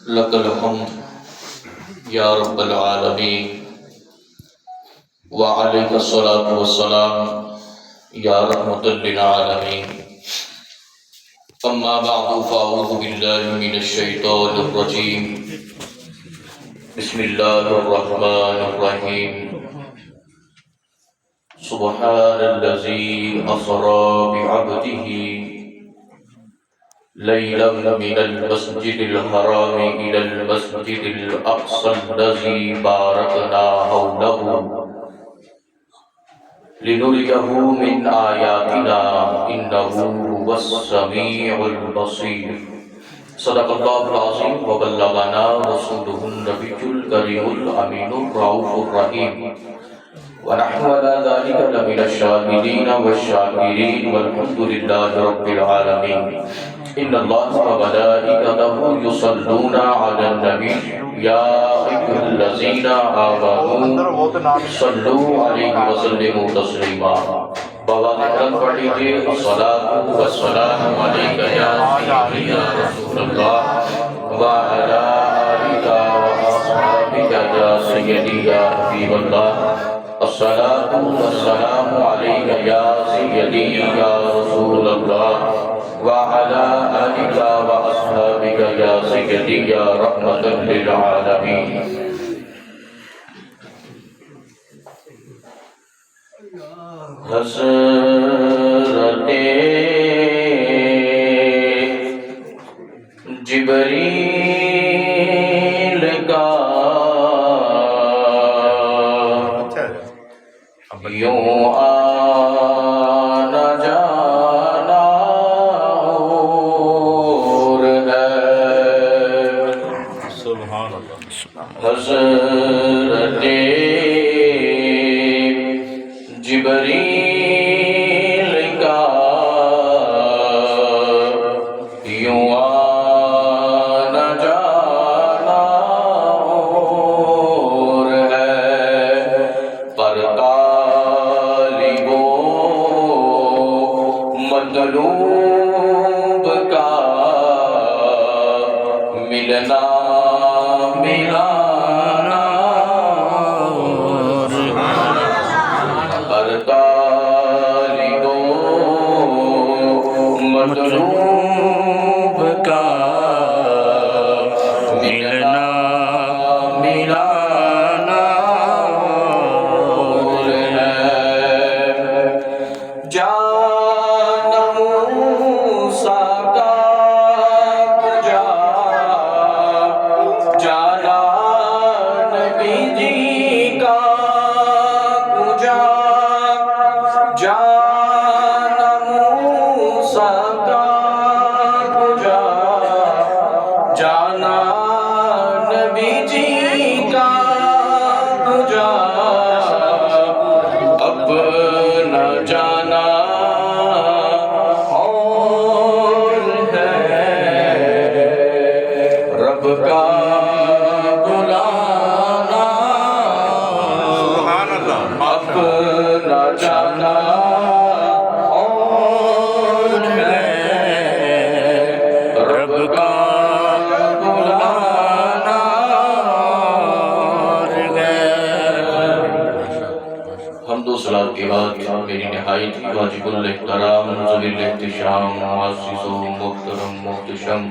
لك الحمد يا رب العالمين وعليك الصلاة والسلام يا رحمة للعالمين. أما بعد فأعوذ بالله من الشيطان الرجيم. بسم الله الرحمن الرحيم. سبحان الذي أسرى بعبده ليلا من المسجد الحرام إلى المسجد الأقصى الذي باركنا حوله لنريه من آياتنا إنه هو السميع البصير. صدق الله العظيم وبلغنا رسوله النبي الكريم الأمين الرؤوف الرحيم ونحن على ذلك لمن الشاهدين والشاكرين والحمد لله رب العالمين. إن الله وملائكته يصلون على النبي يا أيها الذين آمنوا صلوا عليه وسلموا تسليما. بابا اکرم پڑھ لیجیے الصلاۃ والسلام علیک یا سیدی یا رسول اللہ وعلی آلک وأصحابک یا سیدی یا حبیب اللہ. الصلاۃ والسلام علیک یا سیدی یا رسول اللہ وعلی آلک وأصحابک یا سیدی یا رحمۃ للعالمین. حضرت جبریل کا یوں آنا جانا اور ہے. سبحان اللہ. حضرت جبریل کا یوں آنا جانا اور ہے پر طالب و مطلوب کا ملنا ملانا مطلوب کا ملنا ملانا اور ہے. جان موسیٰ کا کجا جانا نبی جی کا کجا جان موسیٰ کا کجا جانا نبی جی کا کجا اپنا جانا اور ہے رب کا بلانا. سبحان اللہ. اپنا جانا اور ہے رب کا بلانا اور ہے. حمد و صلاۃ کے بعد میری نہایت ہی واجب الاحترام منزل الاحتشام معزز و محترم محتشم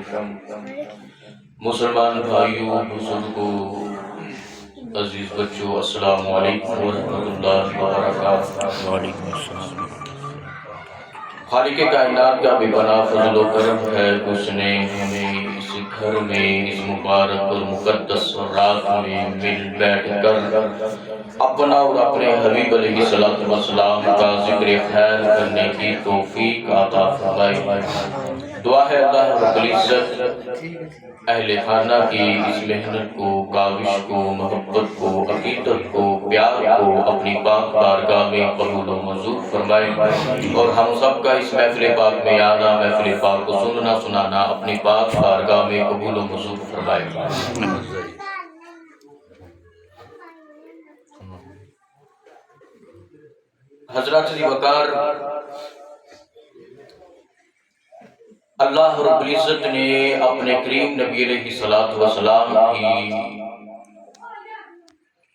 مسلمان بھائیوں بزرگوں عزیز بچوں السلام علیکم ورحمۃ اللہ وبرکاتہ. وعلیکم السلام. خالق کائنات کا بے پناہ فضل و کرم ہے کہ اس نے ہمیں اس گھر میں اس مبارک اور مقدس رات میں مل بیٹھ کر اپنا اور اپنے حبیب علیہ السلام کا ذکر خیر کرنے کی توفیق عطا فرمائے. دعا ہے اللہ رب العزت اہل خانہ کی اس محنت کو کاوش کو محبت کو عقیدت کو پیار کو اپنی پاک بارگاہ میں قبول و منظور فرمائے اور ہم سب کا اس محفل پاک میں آنا محفل پاک کو سننا سنانا اپنی پاک بارگاہ میں قبول و منظور فرمائے. حضرات ذی وقار اللہ رب العزت نے اپنے کریم نبی علیہ السلام کی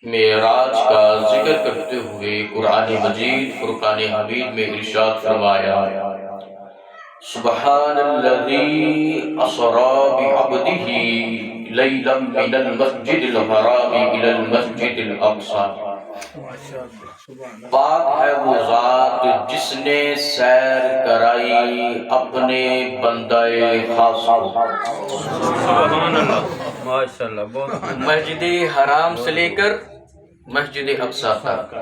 معراج کا ذکر کرتے ہوئے قرآن مجید فرقان حمید میں ارشاد فرمایا سبحان الذی اسری بعبدہ لیلا من المسجد الحرام الی المسجد الاقصی، پاک ہے وہ ذات جس نے سیر کرائی اپنے بندہ خاص کو، سبحان اللہ، ماشاءاللہ، مسجد حرام سے لے کر مسجد اقصی تک۔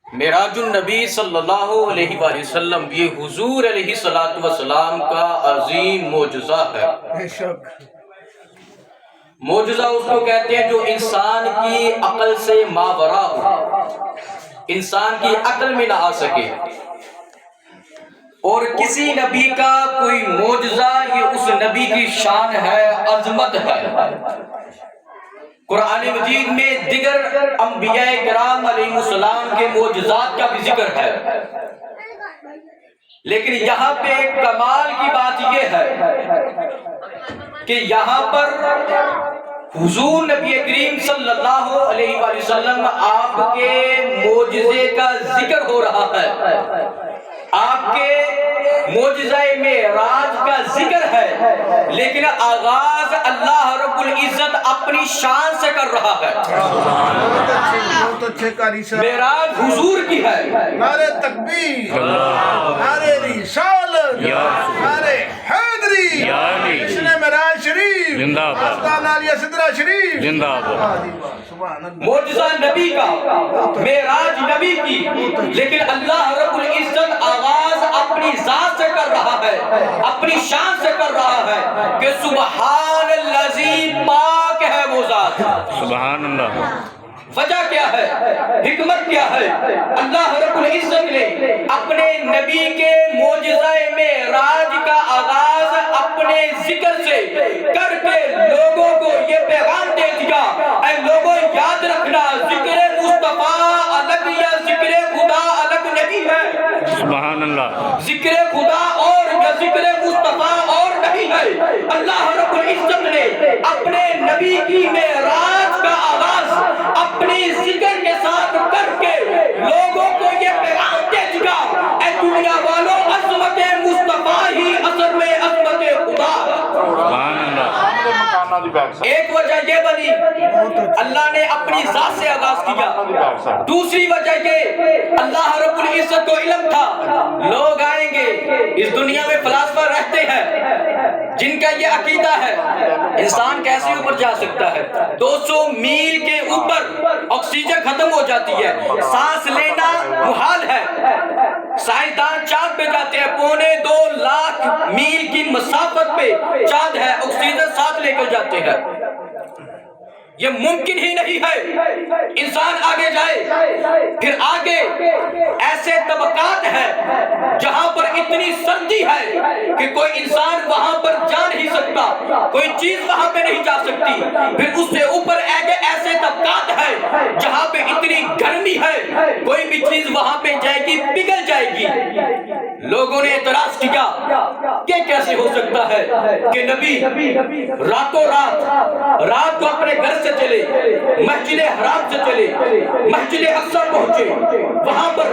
معراج النبی صلی اللہ علیہ وآلہ وسلم یہ حضور علیہ السلام کا عظیم معجزہ ہے۔ معجزہ اس کو کہتے ہیں جو انسان کی عقل سے ماورا ہو، انسان کی عقل میں نہ آ سکے، اور کسی نبی کا کوئی معجزہ یہ اس نبی کی شان ہے، عظمت ہے۔ قرآن مجید میں دیگر انبیاء کرام علیہ السلام کے معجزات کا بھی ذکر ہے، لیکن یہاں پہ کمال کی بات یہ ہے کہ یہاں پر حضور نبی کریم صلی اللہ علیہ وآلہ وسلم آپ کے معجزے کا ذکر ہو رہا ہے، آپ کے معجزہ معراج کا ذکر ہے، لیکن آغاز اللہ رب العزت اپنی شان سے کر رہا ہے۔ معراج حضور کی ہے، نعرہ تکبیر، نعرہ رسالت، نعرہ حیدری، جشن معراج شریف، آستان عالیہ صدرہ شریف، معجزہ نبی کا، معراج نبی کی، لیکن اللہ رب العزت آغاز اپنی ذات سے کر رہا ہے، اپنی شان سے کر رہا ہے کہ سبحان الذی، پاک ہے وہ ذات۔ سبحان اللہ۔ وجہ کیا ہے، حکمت کیا ہے؟ اللہ رب العزت نے اپنے نبی کے معجزہ معراج کا آغاز اپنے ذکر سے کر کے لوگوں کو یہ پیغام دے دیا، اے لوگوں یاد رکھنا ذکر مصطفیٰ الگ یا ذکر خدا الگ نہیں ہے۔ سبحان اللہ۔ ذکر خدا اور یا ذکر مصطفیٰ اور نہیں ہے۔ اللہ رب العزت نے اپنے نبی کی معراج کا آغاز اپنی ذکر کے ساتھ کر کے لوگوں کو یہ پیغام دے دیا، اے دنیا والوں عظمت مصطفیٰ ہی اثر میں عظمت خدا۔ سبحان اللہ۔ ایک وجہ یہ بنی اللہ نے اپنی ذات سے آغاز کیا، دوسری وجہ یہ اللہ رب العزت کو علم تھا لوگ آئیں گے، اس دنیا میں فلاسفہ رہتے ہیں جن کا یہ عقیدہ ہے انسان کیسے اوپر جا سکتا ہے، 200 میل کے اوپر آکسیجن ختم ہو جاتی ہے، سانس لینا محال ہے، سائنسدان چاند پہ جاتے ہیں، 2.25 لاکھ میل کی مسافت پہ چاند ہے، آکسیجن ساتھ لے کر جاتے ہیں، یہ ممکن ہی نہیں ہے انسان آگے جائے۔ پھر آگے ایسے طبقات ہیں جہاں پر اتنی سردی ہے کہ کوئی انسان وہاں پر جا نہیں سکتا، کوئی چیز وہاں پہ نہیں جا سکتی۔ پھر اس سے اوپر ایسے طبقات ہیں جہاں پہ اتنی گرمی ہے کوئی بھی چیز وہاں پہ جائے گی پگھل جائے گی۔ لوگوں نے اعتراض کیا کہ کیسے ہو سکتا ہے کہ نبی راتوں رات کو اپنے گھر سے چلے، مسجد حرام سے چلے، مسجد اقصی پہنچے، وہاں پر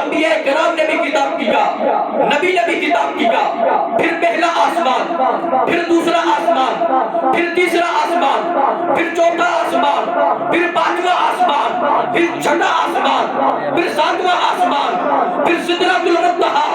انبیاء کرام نے بھی خطاب کیا، نبی نے بھی خطاب کیا، پھر پہلا آسمان، پھر دوسرا آسمان، پھر تیسرا آسمان، پھر چوتھا آسمان، پھر پانچواں آسمان، پھر چھٹا آسمان، پھر ساتواں آسمان، پھر سدرۃ المنتہا،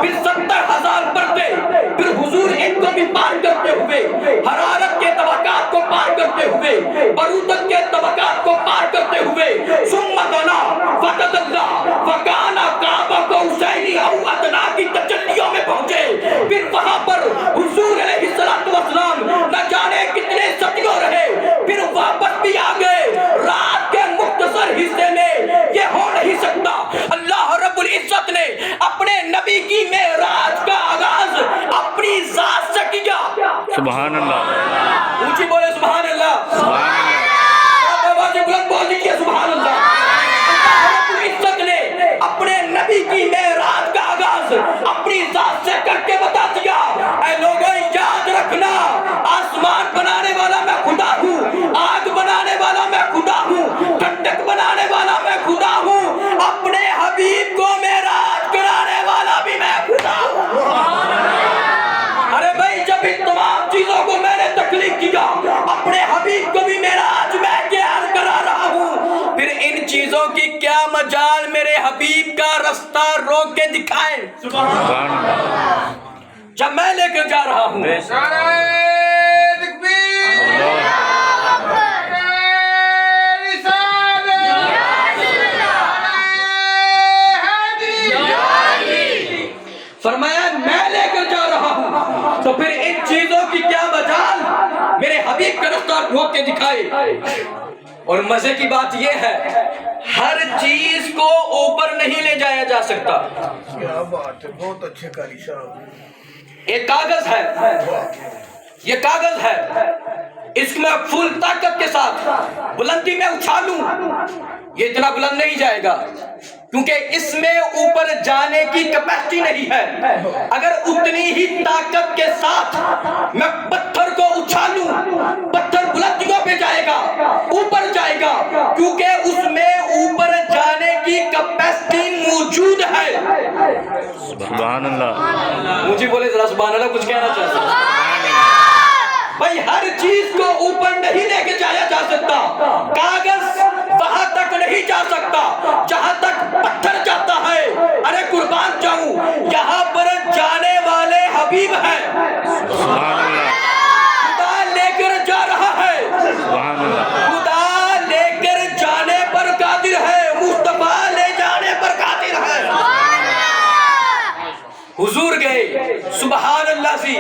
پھر 70,000 پردے، پھر حضور ان کو بھی پار کرتے ہوئے، حرارت کے طبقات کو پار کرتے ہوئے، برودت کے طبقات کو پار کرتے ہوئے، ثم دنا فتدلی فکانا قاب قوسین او ادنی کی تجلیوں میں پہنچے۔ پھر وہاں پر حضور علیہ السلام نہ جانے کتنے صدیوں رہے، پھر واپس بھی آ گئے۔ رات کے مختصر حصے میں یہ ہو نہیں سکتا۔ اللہ رب العزت نے اپنے نبی کی معراج کا آغاز اپنی ذات سے کیا۔ سبحان اللہ۔ اونچی بولے سبحان اللہ۔ سبحان اللہ۔ آواز بلند بول دیجیے سبحان اللہ۔ اللہ رب العزت نے اپنے نبی کی معراج کا حبیب کا راستہ روک کے دکھائے سبحان اللہ جب میں لے کر جا رہا ہوں۔ نعرہ تکبیر فرمایا میں لے کر جا رہا ہوں تو پھر ان چیزوں کی کیا مجال، میرے حبیب کا راستہ روک کے دکھائے۔ اور مزے کی بات یہ ہے ہر چیز کو اوپر نہیں لے جایا جا سکتا۔ کیا بات ہے، بہت اچھے قاری صاحب۔ ایک کاغذ ہے، یہ کاغذ ہے، اس میں فل طاقت کے ساتھ بلندی میں اچھالوں یہ اتنا بلند نہیں جائے گا کیونکہ اس میں اوپر جانے کی کیپیسٹی نہیں ہے۔ اگر اتنی ہی طاقت کے ساتھ میں پتھر کو اچھالوں پتھر بلندیوں پہ جائے گا، اوپر جائے گا، کیونکہ اس میں اوپر جانے کی کیپیسٹی موجود ہے۔ سبحان اللہ مجھے بولے ذرا سبحان اللہ، کچھ کہنا چاہتا ہوں بھائی، ہر چیز کو اوپر نہیں لے کے جایا جا سکتا۔ کاغذ وہاں تک نہیں جا سکتا جہاں تک پتھر جاتا ہے۔ ارے قربان جاؤں، یہاں پر جانے والے حبیب ہیں، سبحان اللہ خدا لے کر جا رہا ہے، سبحان اللہ خدا لے کر جانے پر قادر ہے، مصطفیٰ لے جانے پر قادر ہے۔ حضور گئے، سبحان اللہ سی،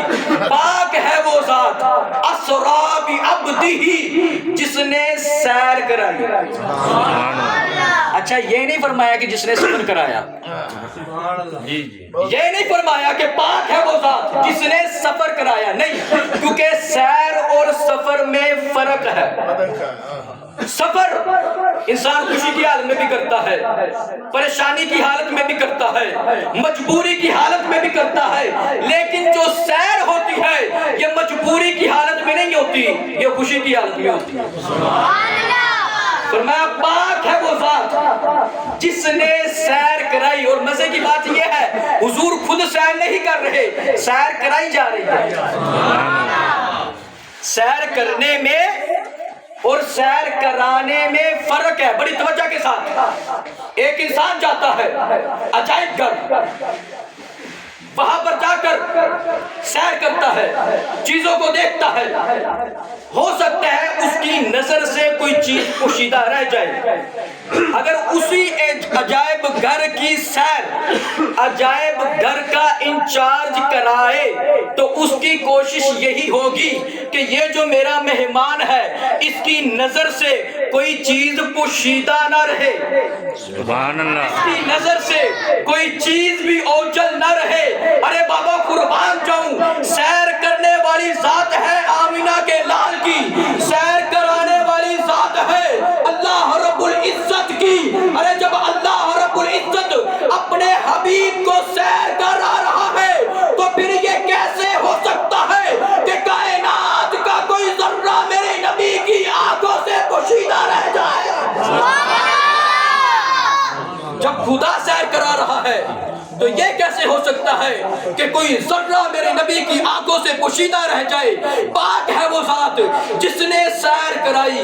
پاک ہے وہ ذات اسرا بعبدہ جس نے سیر کرائی۔ سبحان اللہ اچھا یہ نہیں فرمایا کہ جس نے سفر کرایا، یہ نہیں فرمایا کہ پاک ہے وہ ذات جس نے سفر کرایا، نہیں، کیونکہ سیر اور سفر میں فرق ہے۔ سفر انسان خوشی کی حالت میں بھی کرتا ہے، پریشانی کی حالت میں بھی کرتا ہے، مجبوری کی حالت میں بھی کرتا ہے، لیکن جو سیر ہوتی ہے یہ مجبوری کی حالت میں نہیں ہوتی، یہ خوشی کی حالت میں ہوتی ہے۔ فرمایا پاک ہے وہ ذات جس نے سیر کرائی۔ اور مزے کی بات یہ ہے حضور خود سیر نہیں کر رہے، سیر کرائی جا رہی ہے۔ سیر کرنے میں اور سیر کرانے میں فرق ہے، بڑی توجہ کے ساتھ۔ ایک انسان جاتا ہے عجائب گھر، وہاں پر جا کر سیر کرتا ہے، چیزوں کو دیکھتا ہے، ہو سکتا ہے اس کی نظر سے کوئی چیز پوشیدہ رہ جائے۔ اگر اسی عجائب گھر کی سیر عجائب گھر کا انچارج کرائے تو اس کی کوشش یہی ہوگی کہ یہ جو میرا مہمان ہے اس کی نظر سے کوئی چیز پوشیدہ نہ رہے، سبحان اللہ اس کی نظر سے کوئی چیز بھی اوجل نہ رہے۔ ارے بابا قربان جاؤں، سیر کرنے والی ذات ہے آمینہ کے لال کی، سیر کرانے والی ذات ہے اللہ رب العزت کی۔ ارے جب اللہ رب العزت اپنے حبیب کو سیر کرا رہا ہے تو پھر یہ کیسے ہو سکتا ہے کہ کائنات کا کوئی ذرہ میرے نبی کی آنکھوں سے پوشیدہ رہ جائے؟ جب خدا سیر کرا رہا ہے تو یہ کیسے ہو سکتا ہے کہ کوئی ذرہ میرے نبی کی آنکھوں سے پوشیدہ رہ جائے؟ پاک ہے وہ ذات جس نے سیر کرائی۔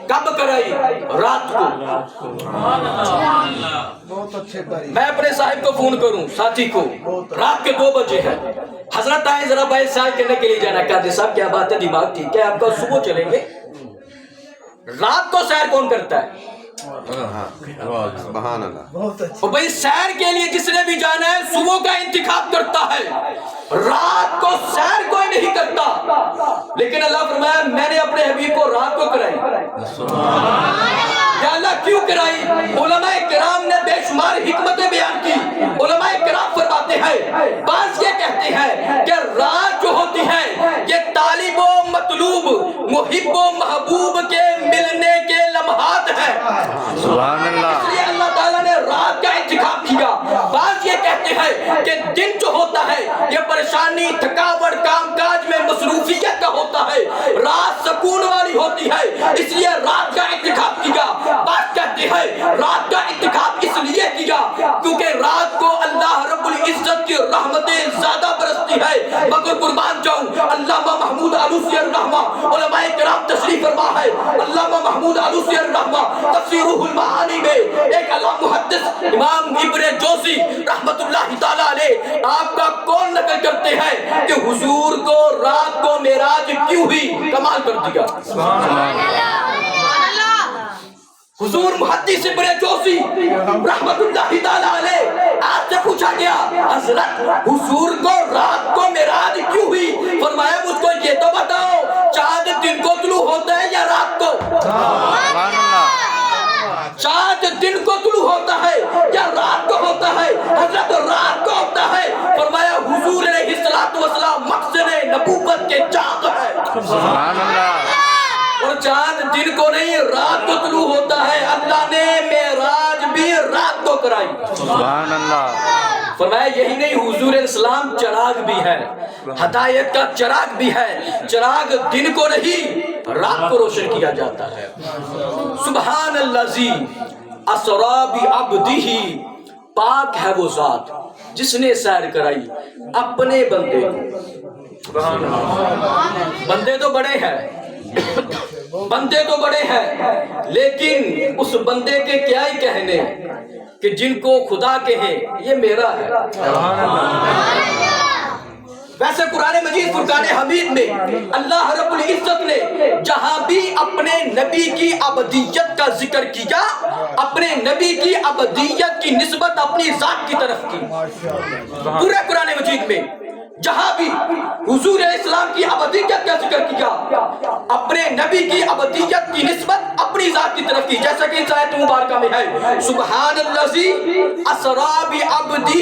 کب کرائی؟ رات کو۔ بہت اچھے قاری۔ میں اپنے صاحب کو فون کروں، ساتھی کو، رات کے 2 بجے ہے، حضرت آئے ذرا بھائی سیر کرنے کے لیے جانا۔ قاضی صاحب کیا بات ہے، دماغ ٹھیک ہے آپ کا، صبح چلیں گے؟ رات کو سیر کون کرتا ہے؟ سبحان اللہ۔ بہت اچھے۔ اور بھئی سیر کے لیے جس نے بھی جانا ہے صبح کا انتخاب کرتا ہے، رات کو سیر کوئی نہیں کرتا۔ لیکن اللہ فرمایا میں نے اپنے حبیب کو رات کو کرائی۔ یا اللہ کیوں کرائی؟ علماء کرام نے بے شمار حکمتیں بیان کی۔ علماء کرام فرماتے ہیں، بعض یہ کہتے ہیں کہ رات جو ہوتی ہے یہ طالب و مطلوب، محب و محبوب کے ملنے کے لمحات ہیں، سبحان اللہ اس لیے اللہ تعالیٰ نے رات کا انتخاب کیا۔ بعض یہ کہتے ہیں کہ دن جو ہوتا ہے یہ پریشانی، تھکاوٹ، کام کاج میں مصروفیت کا ہوتا ہے، رات سکون والی ہوتی ہے، اس لیے رات کا انتخاب کیا۔ بعض کہتے ہیں رات کا انتخاب اس لیے کیا کیونکہ رات کو اللہ رب العزت کی رحمتیں زیادہ برستی ہے۔ ہے مگر قربان جاؤں علامہ محمود علوسی الرحمہ علماء کرام تشریف فرما ہے علامہ محمود علوسی الرحمہ تفسیر روح المعانی میں ایک علامہ محدث امام ابن جوزی رحمت اللہ تعالیٰ علیہ آپ کا کون نقل کرتے ہیں کہ حضور کو رات کو معراج کیوں ہوئی؟ کمال کر دیا حضور محدث ابن جوزی رحمت اللہ تعالیٰ علیہ آپ سے پوچھا گیا حضرت حضور کو رات کو معراج کیوں ہوئی؟ فرمایا مجھ کو یہ تو بتاؤ چاند دن کو طلوع ہوتا ہے یا رات کو؟ چاند دن کو طلوع ہوتا ہے یا رات کو ہوتا ہے؟ حضرت رات کو ہوتا ہے۔ فرمایا حضور علیہ السلام مقصد نبوت کے چاند ہے، سبحان اللہ، اور چاند دن کو نہیں رات کو طلوع ہوتا ہے۔ اللہ نے معراج بھی رات کو کرائی، سبحان اللہ۔ فرمایا یہی نہیں حضور علیہ السلام چراغ بھی ہے، ہدایت کا چراغ بھی ہے، چراغ دن کو نہیں رات کو روشن کیا جاتا ہے۔ سبحان الذی اسری بعبدہ، پاک ہے وہ ذات جس نے سیر کرائی اپنے بندے کو۔ بندے تو بڑے ہیں، بندے تو بڑے ہیں، لیکن اس بندے کے کیا ہی کہنے کہ جن کو خدا کہیں یہ میرا ہے۔ ویسے قرآن مجید فرقان حمید میں اللہ رب العزت نے جہاں بھی اپنے نبی کی ابدیت کا ذکر کیا، اپنے نبی کی ابدیت کی نسبت اپنی ذات کی طرف کی۔ پورے قرآن مجید میں جہاں بھی حضور علیہ السلام کی ابدیت کا ذکر کیا، اپنے نبی کی ابدیت کی نسبت اپنی ذات کی طرف کی، جیسا کہ اس آیت مبارکہ میں ہے سبحان الذی اسری بعبدہ،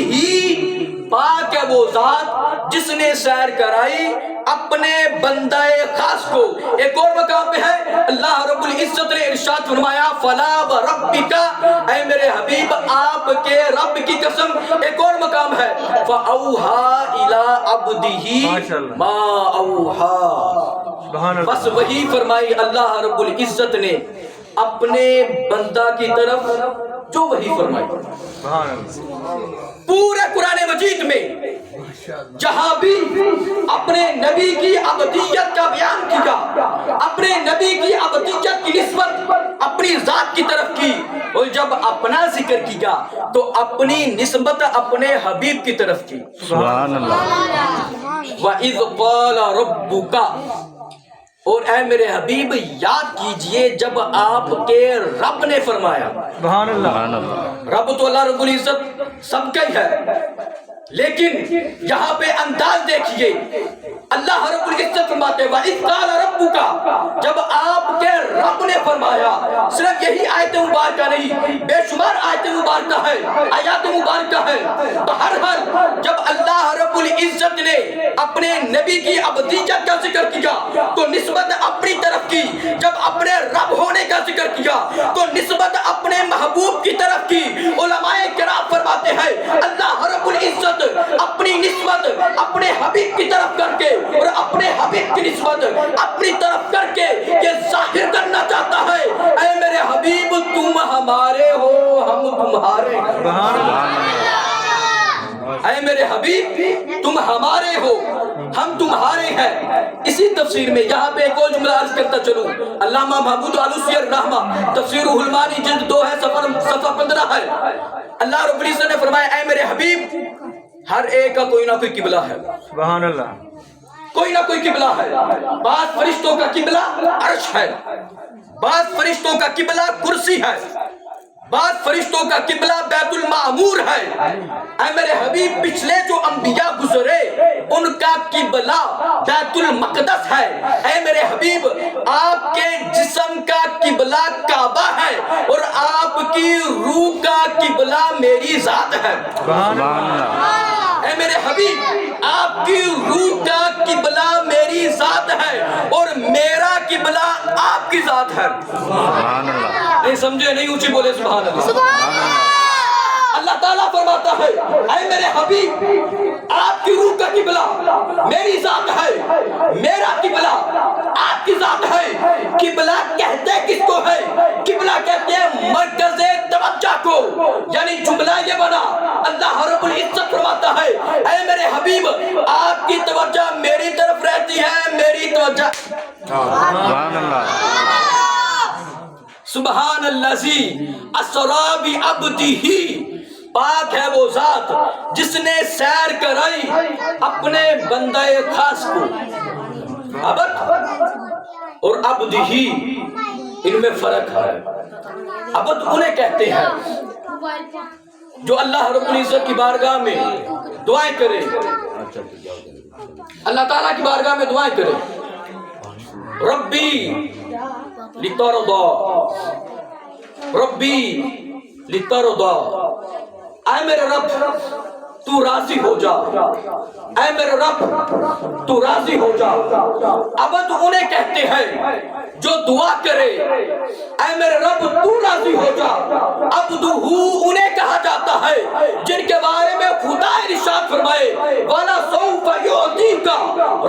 پاک ہے وہ ذات جس نے سیر کرائی اپنے بندہ خاص کو۔ ایک اور مقام پہ ہے اللہ رب العزت نے ارشاد فرمایا فلا وربک، اے میرے حبیب آپ کے رب کی قسم۔ ایک اور مقام ہے فاوحی الی عبدہ ما اوحی، بس وہی فرمائی اللہ رب العزت نے اپنے بندہ کی طرف جو وہی فرمائی۔ پورے قرآن مجید میں جہاں بھی اپنے نبی کی ابدیت کا بیان کیا، اپنے نبی کی ابدیت کی نسبت اپنی ذات کی طرف کی، اور جب اپنا ذکر کیا تو اپنی نسبت اپنے حبیب کی طرف کی۔ سبحان اللہ۔ وَإِذْ قَالَ رَبُّكَ، اور اے میرے حبیب یاد کیجئے جب آپ کے رب نے فرمایا۔ سبحان اللہ۔ رب تو اللہ رب العزت سب کا ہی ہے، لیکن یہاں پہ انداز دیکھیے اللہ رب العزت فرماتے ہیں وَإِذْ قَالَ رَبُّكَ، جب آپ کے رب نے فرمایا۔ صرف یہی آیت مبارکہ نہیں، بے شمار آیت مبارکہ ہے، آیات مبارکہ ہے۔ بہرحال جب اللہ رب العزت نے اپنے نبی کی ابدیت کا ذکر کیا تو نسبت اپنی طرف کی، جب اپنے رب ہونے کا ذکر کیا تو نسبت اپنے محبوب کی طرف کی۔ علماء کرام فرماتے ہیں اللہ رب العزت اپنی نسبت اپنے حبیب کی طرف کر کے اور اپنے حبیب کی نسبت اپنی طرف کر کے یہ ظاہر کرنا چاہتا ہے اے میرے حبیب تم ہمارے ہو ہم تمہارے ہیں۔ اے میرے حبیب تم ہمارے ہو ہم تمہارے ہیں۔ اسی تفسیر میں یہاں پہ ایک اور جملہ عرض کرتا چلوں، علامہ محمود علوسی الرحمہ تفسیر روح المعانی جلد 2 ہے، صفحہ 15 ہے۔ اللہ رب العزت نے فرمایا اے میرے حبیب ہر ایک کا کوئی نہ کوئی قبلہ ہے۔ سبحان اللہ۔ کوئی نہ کوئی قبلہ ہے۔ بعض فرشتوں کا قبلہ عرش ہے، بعض فرشتوں کا قبلہ کرسی ہے، بعض فرشتوں کا قبلہ بیت المعمور ہے۔ اے میرے حبیب پچھلے جو انبیاء گزرے ان کا قبلہ بیت المقدس ہے۔ اے میرے حبیب آپ کے جسم کا قبلہ کعبہ ہے اور آپ کی روح کا قبلہ میری ذات ہے۔ سبحان اللہ۔ اے میرے حبیب آپ کی روح کا قبلہ میری ذات ہے اور میرا قبلہ آپ کی ذات ہے۔ سبحان اللہ۔ نہیں سمجھے نہیں اونچی بولے سبحان اللہ۔ اللہ تعالیٰ فرماتا ہے اے میرے حبیب آپ کی روح کا قبلہ میری ذات ہے، میرا قبلہ آپ کی ذات ہے۔ قبلہ کہتے کس کو ہے؟ قبلہ کہتے ہیں مرکز توجہ توجہ کو، یعنی جملہ یہ بنا، اللہ رب العزت فرماتا ہے اے میرے حبیب آپ کی توجہ میری طرف رہتی ہے، میری توجہ سبحان اللہ سبحان الذی اسری بعبدہ، پاک ہے وہ ذات جس نے سیر کرائی اپنے بندہ خاص کو۔ عبد اور عبدہ ان میں فرق ہے۔ عبد انہیں کہتے ہیں جو اللہ رب العزت کی بارگاہ میں دعائیں کرے، اللہ تعالیٰ کی بارگاہ میں دعائیں کرے، ربی لترضا، ربی لترضا، اے میرے رب تو راضی ہو جا، اے میرے رب تو راضی ہو جا۔ عبد انہیں کہتے ہیں جو دعا کرے اے میرے رب تو راضی ہو جا۔ عبدہ انہیں کہا جاتا ہے جن کے بارے میں خدا ارشاد فرمائے وَلَسَوْفَ يُعْطِيكَ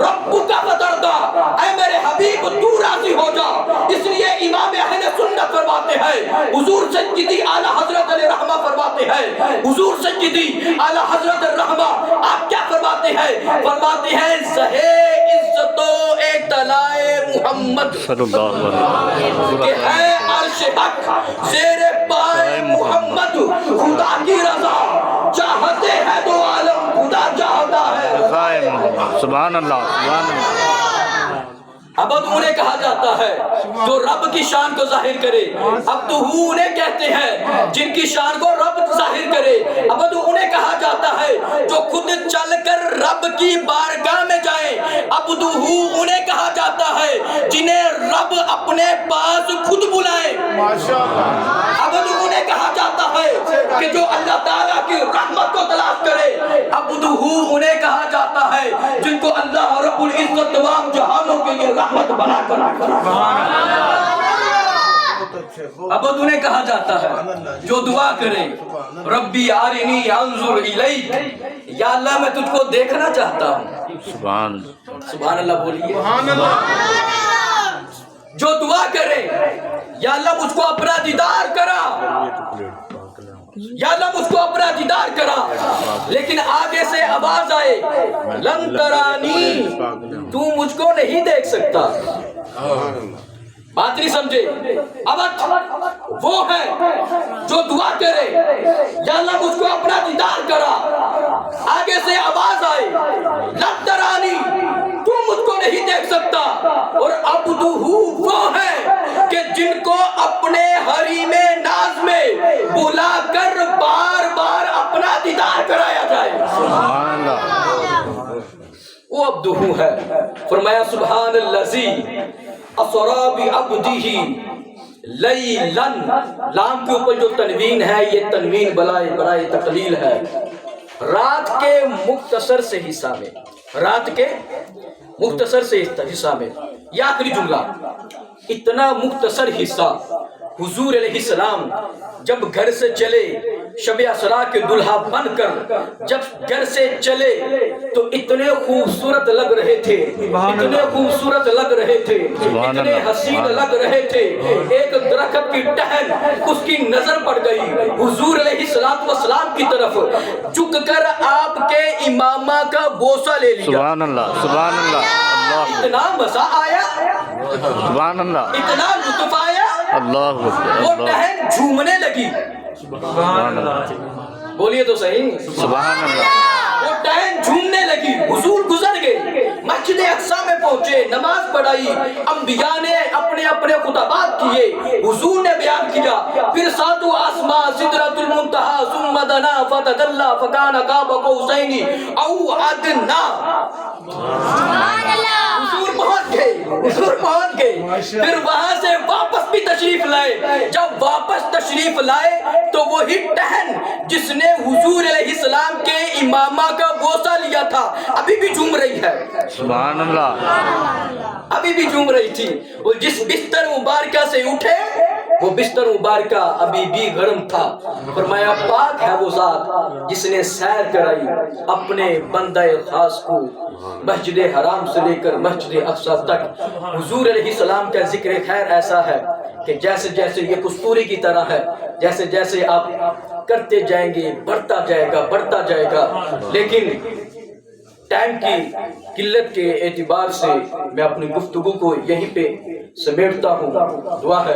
رَبُّكَ فَتَرْضَىٰ، اے میرے حبیب تو راضی ہو جا۔ اس لیے امام اہل سنت فرماتے ہیں، حضور سیدی اعلیٰ حضرت علیہ رحمہ فرماتے ہیں، حضور سیدی اعلیٰ حضرت الرحمہ آپ کیا فرماتے ہیں؟ فرماتے ہیں زہے عزت و اطلاع محمد صلی اللہ علیہ وسلم کہ ہے عرش حق زیر پائے محمد، خدا کی رضا چاہتے ہیں دو عالم، خدا چاہتا ہے۔ سبحان اللہ سبحان اللہ عبد انہیں کہا جاتا ہے جو رب کی شان کو ظاہر کرے، عبدہ انہیں کہتے ہیں جن کی شان کو رب ظاہر کرے، عبد انہیں کہا جاتا ہے جو خود چل کر رب کی بارگاہ میں جائیں، عبدہ انہیں کہا جاتا ہے جنہیں رب اپنے پاس خود بلائے، عبد انہیں کہا جاتا ہے کہ جو اللہ تعالیٰ کی رحمت کو تلاش کرے، عبدہ انہیں کہا جاتا ہے جن کو اللہ رب العزت تمام جہانوں کے لیے رحمت بنا کر عبد انہیں کہا جاتا ہے جو دعا کرے ربی آرنی انظر الیک، یا اللہ میں تجھ کو دیکھنا چاہتا ہوں۔ سبحان سبحان اللہ بولیے، جو دعا کرے یا اللہ مجھ کو اپنا دیدار کرا، یا اللہ مجھ کو اپنا دیدار کرا، لیکن آگے سے آواز آئے لن ترانی، تو مجھ کو نہیں دیکھ سکتا۔ بات نہیں سمجھے؟ عبد وہ ہے جو دعا کرے یا اللہ مجھ کو اپنا دیدار کرا، آگے سے آواز آئے لن ترانی، تو مجھ کو نہیں دیکھ سکتا، اور عبدہ وہ ہے کہ جن کو اپنے حریم ناز میں بلا کر بار بار اپنا دیدار کرایا جائے۔ سبحان اللہ وہ عبدہ ہے۔ فرمایا سبحان الذی اسری بعبدہ لیلا، لام کے اوپر جو تنوین ہے یہ تنوین برائے تقلیل ہے، رات کے مختصر سے حصہ میں، رات کے مختصر سے حصہ میں، یہ آخری جملہ، اتنا مختصر حصہ حضور علیہ السلام جب گھر سے چلے شب اسرا کے دلہا بن کر، جب گھر سے چلے تو اتنے خوبصورت لگ رہے تھے، اتنے خوبصورت لگ رہے تھے، اتنے حسین لگ رہے تھے، ایک درخت کی ٹہن اس کی نظر پڑ گئی، حضور علیہ السلام کی طرف جھک کر آپ کے امامہ کا بوسہ لے لیا۔ سبحان اللہ سبحان اللہ اللہ اتنا مزہ آیا، سبحان اللہ اتنا لطف آیا، اللہ وہ ٹہن جھومنے لگی۔ سبحان اللہ بولیے تو صحیح، سبحان اللہ وہ ٹہن جھومنے لگی، حضور گزر گئے، مسجد اقصیٰ میں پہنچے، نماز پڑھائی، انبیاء نے اپنے اپنے خطبات کیے، حضور نے بیان کیا، پھر ساتوں آسمان سدرۃ المنتہا ثم دنا فتدلی فکان قاب قوسین او ادنی، حضور پہنچ گئے، حضور پہنچ گئے، پھر وہاں سے واپس بھی تشریف لائے، جب واپس تشریف لائے تو وہی ٹہن جس نے حضور علیہ السلام کے امامہ کا بوسہ لیا تھا ابھی بھی جھوم رہی ہے، سبحان اللہ ابھی بھی جھوم رہی تھی، وہ جس بستر مبارکہ سے اٹھے وہ بستر مبارکہ ابھی بھی گرم تھا۔ فرمایا پاک ہے وہ ذات جس نے سیر کرائی اپنے بندہ خاص کو، مسجد حرام سے لے کر مسجد اقصیٰ تک۔ حضور علیہ السلام کا ذکر خیر ایسا ہے کہ جیسے جیسے یہ کستوری کی طرح ہے، جیسے جیسے آپ کرتے جائیں گے بڑھتا جائے گا لیکن ٹائم کی قلت کے اعتبار سے میں اپنی گفتگو کو یہیں پہ سمیٹتا ہوں. دعا ہے